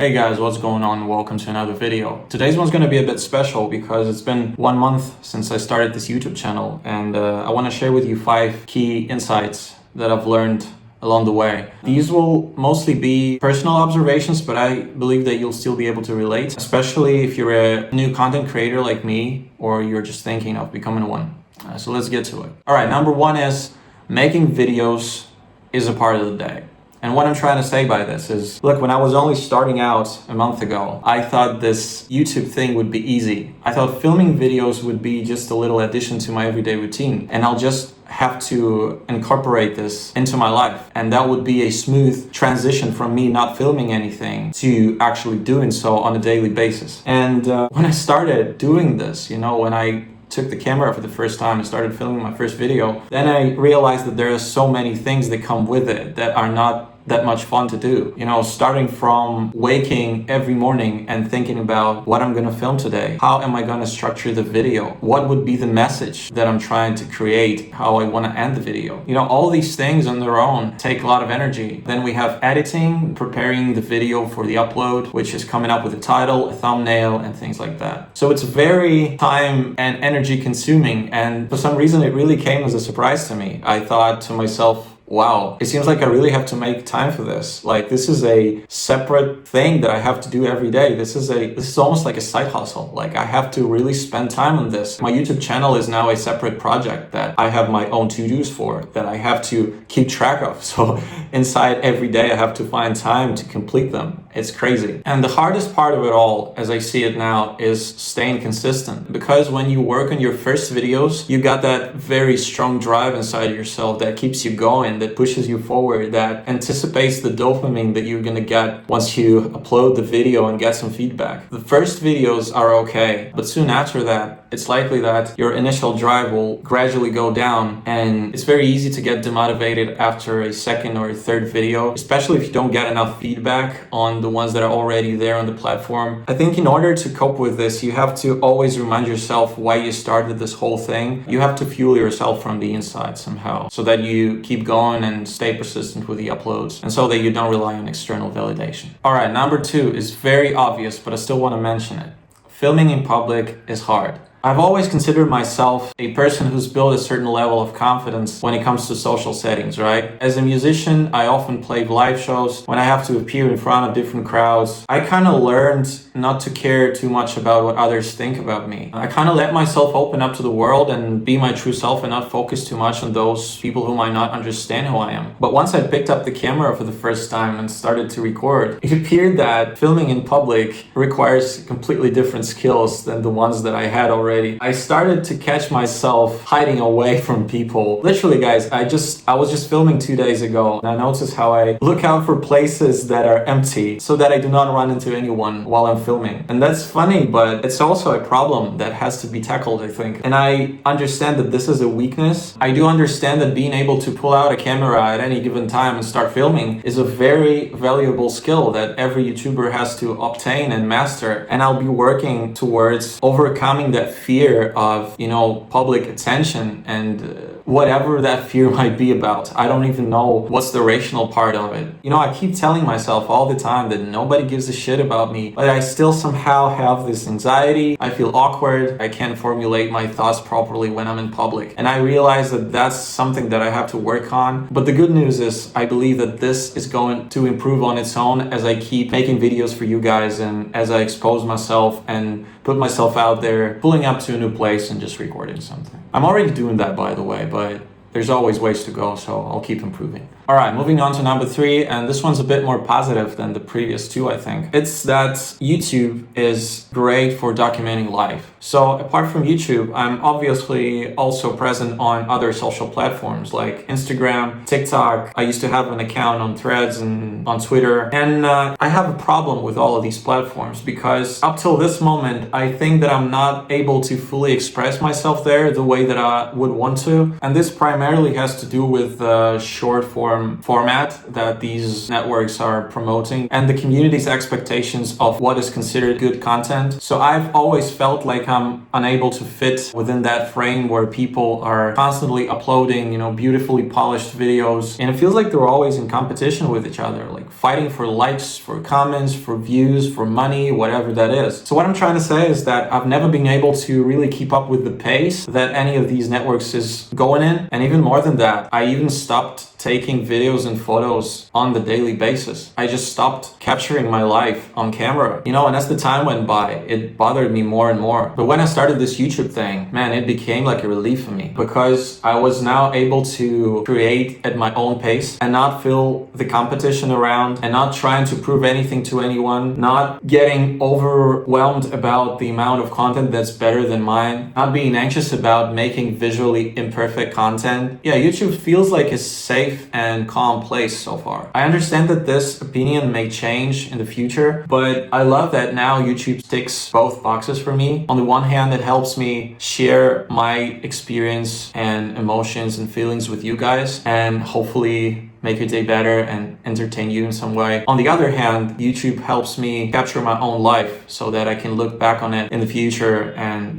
Hey guys, what's going on? Welcome to another video. Today's one's going to be a bit special because it's been 1 month since I started this YouTube channel, and I want to share with you 5 key insights that I've learned along the way. These will mostly be personal observations, but I believe that you'll still be able to relate, especially if you're a new content creator like me or you're just thinking of becoming one. So let's get to it. All right, number 1 is making videos is a part of the day. And what I'm trying to say by this is, look, when I was only starting out a month ago, I thought this YouTube thing would be easy. I thought filming videos would be just a little addition to my everyday routine, and I'll just have to incorporate this into my life. And that would be a smooth transition from me not filming anything to actually doing so on a daily basis. And when I started doing this, when I took the camera for the first time and started filming my first video, then I realized that there are so many things that come with it that are not that much fun to do. Starting from waking every morning and thinking about what I'm gonna film today. How am I gonna structure the video? What would be the message that I'm trying to create? How I wanna end the video? All these things on their own take a lot of energy. Then we have editing, preparing the video for the upload, which is coming up with a title, a thumbnail, and things like that. So it's very time and energy consuming, and for some reason it really came as a surprise to me. I thought to myself, wow, it seems like I really have to make time for this. Like, this is a separate thing that I have to do every day. This is almost like a side hustle. Like, I have to really spend time on this. My YouTube channel is now a separate project that I have my own to-dos for, that I have to keep track of. So inside every day I have to find time to complete them. It's crazy. And the hardest part of it all, as I see it now, is staying consistent. Because when you work on your first videos, you got that very strong drive inside yourself that keeps you going, that pushes you forward, that anticipates the dopamine that you're gonna get once you upload the video and get some feedback. The first videos are okay, but soon after that, it's likely that your initial drive will gradually go down, and it's very easy to get demotivated after a second or a third video, especially if you don't get enough feedback on the ones that are already there on the platform. I think in order to cope with this, you have to always remind yourself why you started this whole thing. You have to fuel yourself from the inside somehow, so that you keep going and stay persistent with the uploads, and so that you don't rely on external validation. All right, number 2 is very obvious, but I still want to mention it. Filming in public is hard. I've always considered myself a person who's built a certain level of confidence when it comes to social settings, right? As a musician, I often play live shows when I have to appear in front of different crowds. I kind of learned not to care too much about what others think about me. I kind of let myself open up to the world and be my true self and not focus too much on those people who might not understand who I am. But once I picked up the camera for the first time and started to record, it appeared that filming in public requires completely different skills than the ones that I had already. I started to catch myself hiding away from people. Literally, guys, I was just filming 2 days ago, and I noticed how I look out for places that are empty so that I do not run into anyone while I'm filming. And that's funny, but it's also a problem that has to be tackled, I think. And I understand that this is a weakness. I do understand that being able to pull out a camera at any given time and start filming is a very valuable skill that every YouTuber has to obtain and master. And I'll be working towards overcoming that fear of, public attention and whatever that fear might be about. I don't even know what's the rational part of it. I keep telling myself all the time that nobody gives a shit about me, but I still somehow have this anxiety. I feel awkward. I can't formulate my thoughts properly when I'm in public. And I realize that that's something that I have to work on. But the good news is I believe that this is going to improve on its own as I keep making videos for you guys and as I expose myself and put myself out there, pulling up to a new place and just recording something. I'm already doing that, by the way, but there's always ways to go, so I'll keep improving. All right, moving on to number 3, and this one's a bit more positive than the previous 2, I think. It's that YouTube is great for documenting life. So apart from YouTube, I'm obviously also present on other social platforms like Instagram, TikTok. I used to have an account on Threads and on Twitter. And I have a problem with all of these platforms because up till this moment, I think that I'm not able to fully express myself there the way that I would want to. And this primarily has to do with short form platform format that these networks are promoting and the community's expectations of what is considered good content. So I've always felt like I'm unable to fit within that frame where people are constantly uploading, beautifully polished videos. And it feels like they're always in competition with each other, like fighting for likes, for comments, for views, for money, whatever that is. So what I'm trying to say is that I've never been able to really keep up with the pace that any of these networks is going in. And even more than that, I even stopped taking videos and photos on the daily basis. I just stopped capturing my life on camera, and as the time went by, it bothered me more and more. But when I started this YouTube thing, man, it became like a relief for me because I was now able to create at my own pace and not feel the competition around and not trying to prove anything to anyone, not getting overwhelmed about the amount of content that's better than mine, not being anxious about making visually imperfect content. Yeah, YouTube feels like a safe and calm place so far. I understand that this opinion may change in the future, but I love that now YouTube ticks both boxes for me. On the one hand, it helps me share my experience and emotions and feelings with you guys and hopefully make your day better and entertain you in some way. On the other hand, YouTube helps me capture my own life so that I can look back on it in the future and,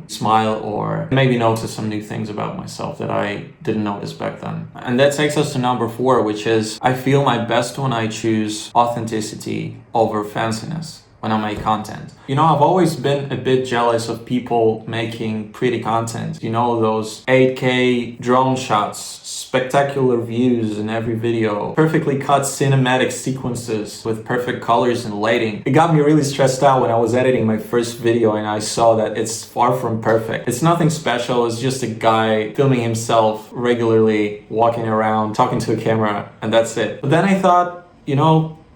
smile or maybe notice some new things about myself that I didn't notice back then. And that takes us to number 4, which is I feel my best when I choose authenticity over fanciness when I make content. I've always been a bit jealous of people making pretty content. Those 8K drone shots, spectacular views in every video, perfectly cut cinematic sequences with perfect colors and lighting. It got me really stressed out when I was editing my first video and I saw that it's far from perfect. It's nothing special, it's just a guy filming himself regularly, walking around, talking to a camera, and that's it. But then I thought,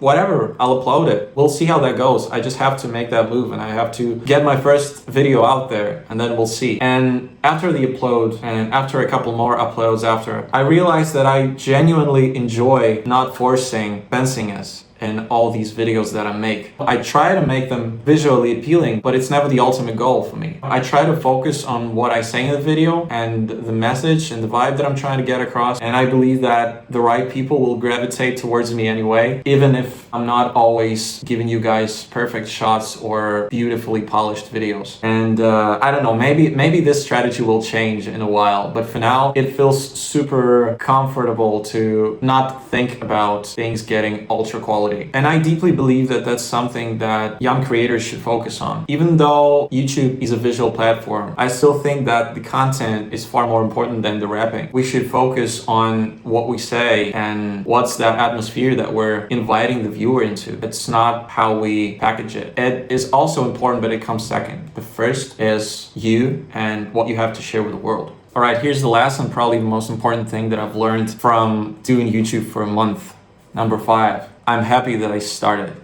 whatever, I'll upload it. We'll see how that goes. I just have to make that move and I have to get my first video out there and then we'll see. And after the upload and after a couple more uploads after, I realized that I genuinely enjoy not forcing fanciness in all these videos that I make. I try to make them visually appealing, but it's never the ultimate goal for me. I try to focus on what I say in the video and the message and the vibe that I'm trying to get across. And I believe that the right people will gravitate towards me anyway, even if I'm not always giving you guys perfect shots or beautifully polished videos. And I don't know, maybe this strategy will change in a while, but for now, it feels super comfortable to not think about things getting ultra quality. And I deeply believe that that's something that young creators should focus on. Even though YouTube is a visual platform, I still think that the content is far more important than the rapping. We should focus on what we say and what's that atmosphere that we're inviting the viewer into. It's not how we package it. It is also important, but it comes second. The first is you and what you have to share with the world. All right, here's the last and probably the most important thing that I've learned from doing YouTube for a month. Number 5. I'm happy that I started.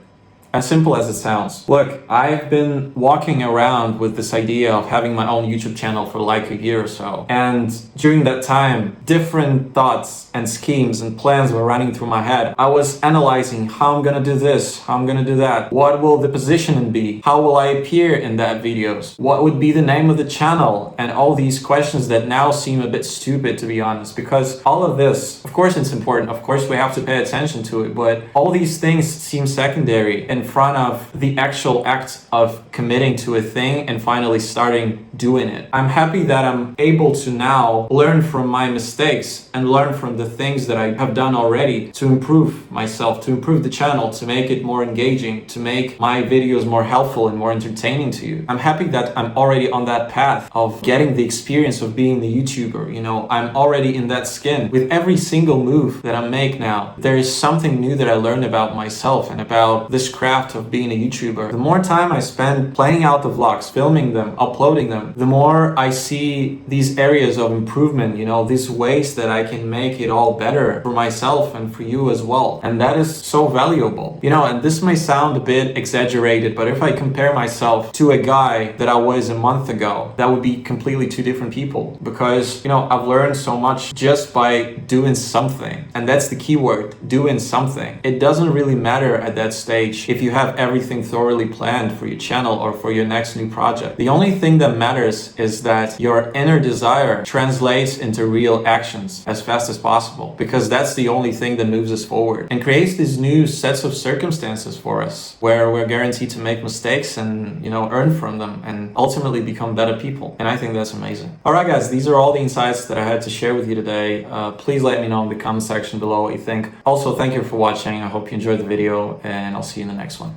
As simple as it sounds. Look, I've been walking around with this idea of having my own YouTube channel for like a year or so. And during that time, different thoughts and schemes and plans were running through my head. I was analyzing how I'm gonna do this, how I'm gonna do that. What will the positioning be? How will I appear in that videos? What would be the name of the channel? And all these questions that now seem a bit stupid, to be honest, because all of this, of course it's important. Of course we have to pay attention to it, but all these things seem secondary in front of the actual act of committing to a thing and finally starting doing it. I'm happy that I'm able to now learn from my mistakes and learn from the things that I have done already to improve myself, to improve the channel, to make it more engaging, to make my videos more helpful and more entertaining to you. I'm happy that I'm already on that path of getting the experience of being the YouTuber. I'm already in that skin. With every single move that I make now, there is something new that I learn about myself and about this craft of being a YouTuber. The more time I spend planning out the vlogs, filming them, uploading them, the more I see these areas of improvement, these ways that I can make it all better for myself and for you as well. And that is so valuable. And this may sound a bit exaggerated, but if I compare myself to a guy that I was a month ago, that would be completely two different people because, I've learned so much just by doing something. And that's the key word, doing something. It doesn't really matter at that stage if if you have everything thoroughly planned for your channel or for your next new project. The only thing that matters is that your inner desire translates into real actions as fast as possible, because that's the only thing that moves us forward and creates these new sets of circumstances for us where we're guaranteed to make mistakes and, earn from them and ultimately become better people. And I think that's amazing. All right, guys, these are all the insights that I had to share with you today. Please let me know in the comment section below what you think. Also, thank you for watching. I hope you enjoyed the video, and I'll see you in the next one.